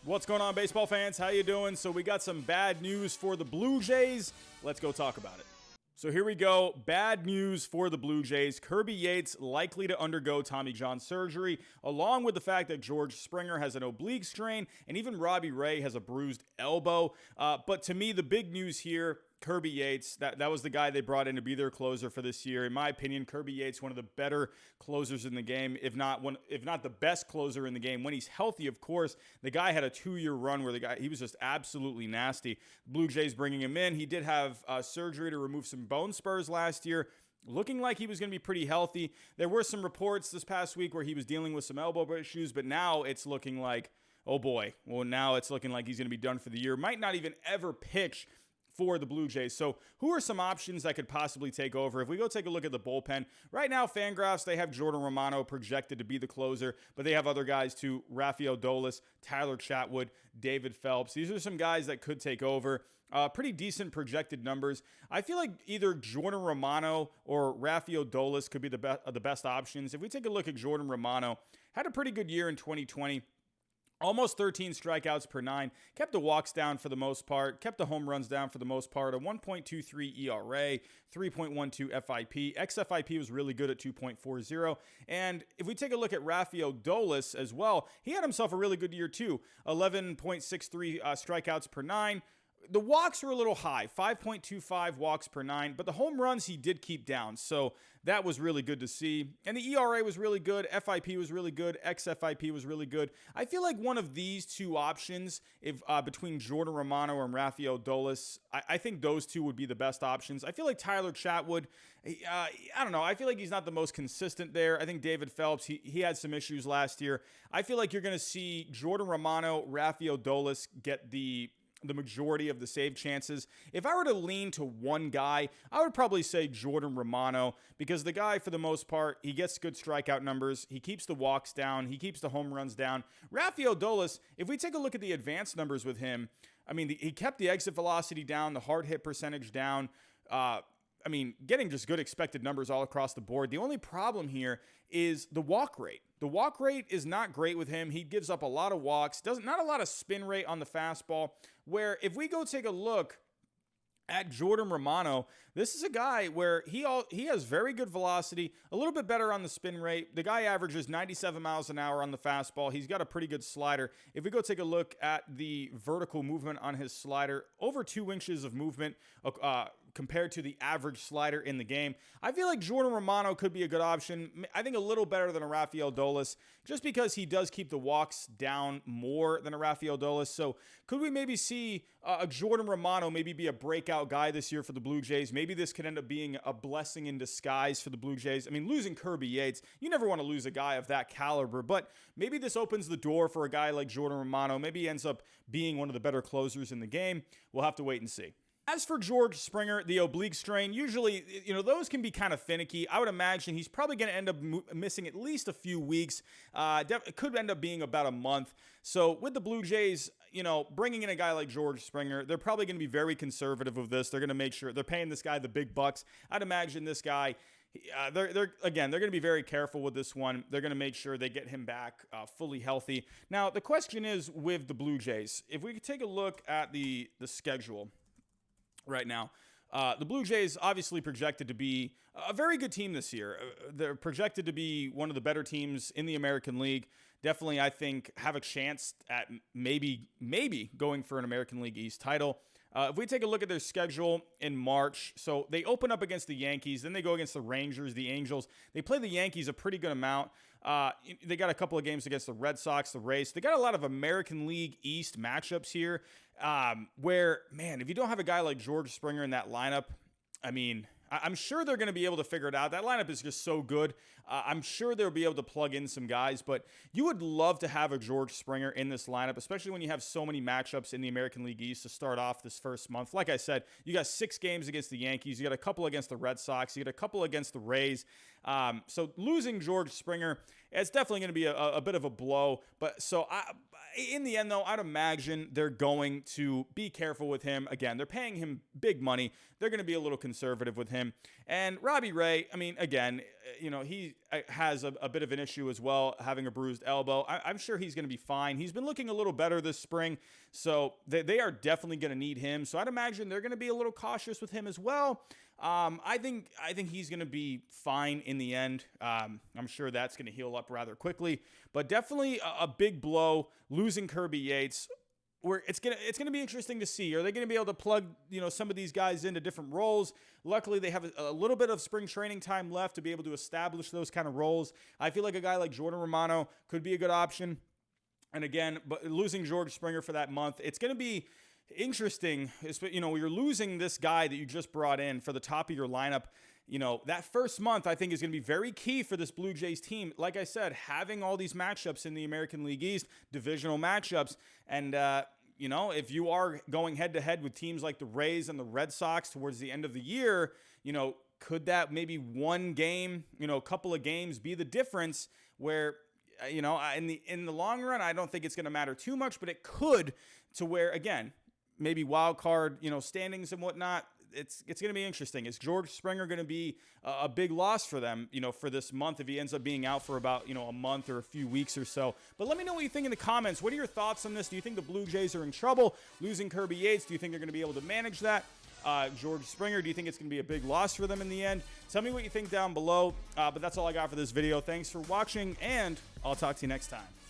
What's going on, baseball fans? How you doing? So we got some bad news for the Blue Jays. Let's go talk about it. So here we go. Bad news for the Blue Jays. Kirby Yates likely to undergo Tommy John surgery, along with the fact that George Springer has an oblique strain, and even Robbie Ray has a bruised elbow. But to me, the big news here, Kirby Yates, that was the guy they brought in to be their closer for this year. In my opinion, Kirby Yates, one of the better closers in the game, if not the best closer in the game. When he's healthy, of course. The guy had a 2-year run where he was just absolutely nasty. Blue Jays bringing him in. He did have surgery to remove some bone spurs last year. Looking like he was going to be pretty healthy. There were some reports this past week where he was dealing with some elbow issues, but now it's looking like, oh boy, well, now it's looking like he's going to be done for the year. Might not even ever pitch for the Blue Jays. So who are some options that could possibly take over? If we go take a look at the bullpen, right now, Fangraphs, they have Jordan Romano projected to be the closer, but they have other guys too, Rafael Dolis, Tyler Chatwood, David Phelps. These are some guys that could take over. Pretty decent projected numbers. I feel like either Jordan Romano or Rafael Dolis could be the best options. If we take a look at Jordan Romano, had a pretty good year in 2020. Almost 13 strikeouts per 9, kept the walks down for the most part, kept the home runs down for the most part, a 1.23 ERA, 3.12 FIP. XFIP was really good at 2.40. And if we take a look at Rafael Dolis as well, he had himself a really good year too, 11.63 strikeouts per 9. The walks were a little high, 5.25 walks per 9, but the home runs he did keep down, so that was really good to see. And the ERA was really good, FIP was really good, XFIP was really good. I feel like one of these two options, if between Jordan Romano and Rafael Dolis, I think those two would be the best options. I feel like Tyler Chatwood, I don't know, I feel like he's not the most consistent there. I think David Phelps, he had some issues last year. I feel like you're going to see Jordan Romano, Rafael Dolis get the majority of the save chances. If I were to lean to one guy, I would probably say Jordan Romano, because the guy, for the most part, he gets good strikeout numbers. He keeps the walks down. He keeps the home runs down. Rafael Dolis, if we take a look at the advanced numbers with him, I mean, he kept the exit velocity down, the hard hit percentage down. Getting just good expected numbers all across the board. The only problem here is the walk rate. The walk rate is not great with him. He gives up a lot of walks, not a lot of spin rate on the fastball, where if we go take a look at Jordan Romano, this is a guy where he has very good velocity, a little bit better on the spin rate. The guy averages 97 miles an hour on the fastball. He's got a pretty good slider. If we go take a look at the vertical movement on his slider, over 2 inches of movement compared to the average slider in the game. I feel like Jordan Romano could be a good option. I think a little better than a Rafael Dolis, just because he does keep the walks down more than a Rafael Dolis. So could we maybe see a Jordan Romano maybe be a breakout guy this year for the Blue Jays? Maybe this could end up being a blessing in disguise for the Blue Jays. I mean, losing Kirby Yates, you never want to lose a guy of that caliber, but maybe this opens the door for a guy like Jordan Romano. Maybe he ends up being one of the better closers in the game. We'll have to wait and see. As for George Springer, the oblique strain, usually, those can be kind of finicky. I would imagine he's probably going to end up missing at least a few weeks. It could end up being about a month. So with the Blue Jays, bringing in a guy like George Springer, they're probably going to be very conservative with this. They're going to make sure they're paying this guy the big bucks. I'd imagine this guy, they're going to be very careful with this one. They're going to make sure they get him back fully healthy. Now, the question is with the Blue Jays, if we could take a look at the schedule right now. The Blue Jays obviously projected to be a very good team this year. They're projected to be one of the better teams in the American League. Definitely, I think, have a chance at maybe going for an American League East title. If we take a look at their schedule in March, so they open up against the Yankees, then they go against the Rangers, the Angels. They play the Yankees a pretty good amount. They got a couple of games against the Red Sox, the Rays. They got a lot of American League East matchups here where, man, if you don't have a guy like George Springer in that lineup, I mean, I'm sure they're going to be able to figure it out. That lineup is just so good. I'm sure they'll be able to plug in some guys, but you would love to have a George Springer in this lineup, especially when you have so many matchups in the American League East to start off this first month. Like I said, you got 6 games against the Yankees. You got a couple against the Red Sox. You got a couple against the Rays. So losing George Springer, it's definitely going to be a bit of a blow. But so in the end, though, I'd imagine they're going to be careful with him. Again, they're paying him big money. They're going to be a little conservative with him. And Robbie Ray, I mean, again, he has a bit of an issue as well, having a bruised elbow. I'm sure he's going to be fine. He's been looking a little better this spring, so they are definitely going to need him. So I'd imagine they're going to be a little cautious with him as well. I think he's going to be fine in the end. I'm sure that's going to heal up rather quickly, but definitely a big blow losing Kirby Yates. Where it's gonna be interesting to see. Are they going to be able to plug some of these guys into different roles? Luckily, they have a little bit of spring training time left to be able to establish those kind of roles. I feel like a guy like Jordan Romano could be a good option. And again, but losing George Springer for that month, it's going to be interesting. You're losing this guy that you just brought in for the top of your lineup. That first month, I think, is going to be very key for this Blue Jays team. Like I said, having all these matchups in the American League East, divisional matchups, and, if you are going head-to-head with teams like the Rays and the Red Sox towards the end of the year, could that maybe one game, a couple of games be the difference where, in the long run, I don't think it's going to matter too much, but it could, to where, again, maybe wild card, standings and whatnot. It's going to be interesting. Is George Springer going to be a big loss for them, for this month if he ends up being out for about, a month or a few weeks or so? But let me know what you think in the comments. What are your thoughts on this? Do you think the Blue Jays are in trouble losing Kirby Yates? Do you think they're going to be able to manage that? George Springer, do you think it's going to be a big loss for them in the end? Tell me what you think down below. But that's all I got for this video. Thanks for watching, and I'll talk to you next time.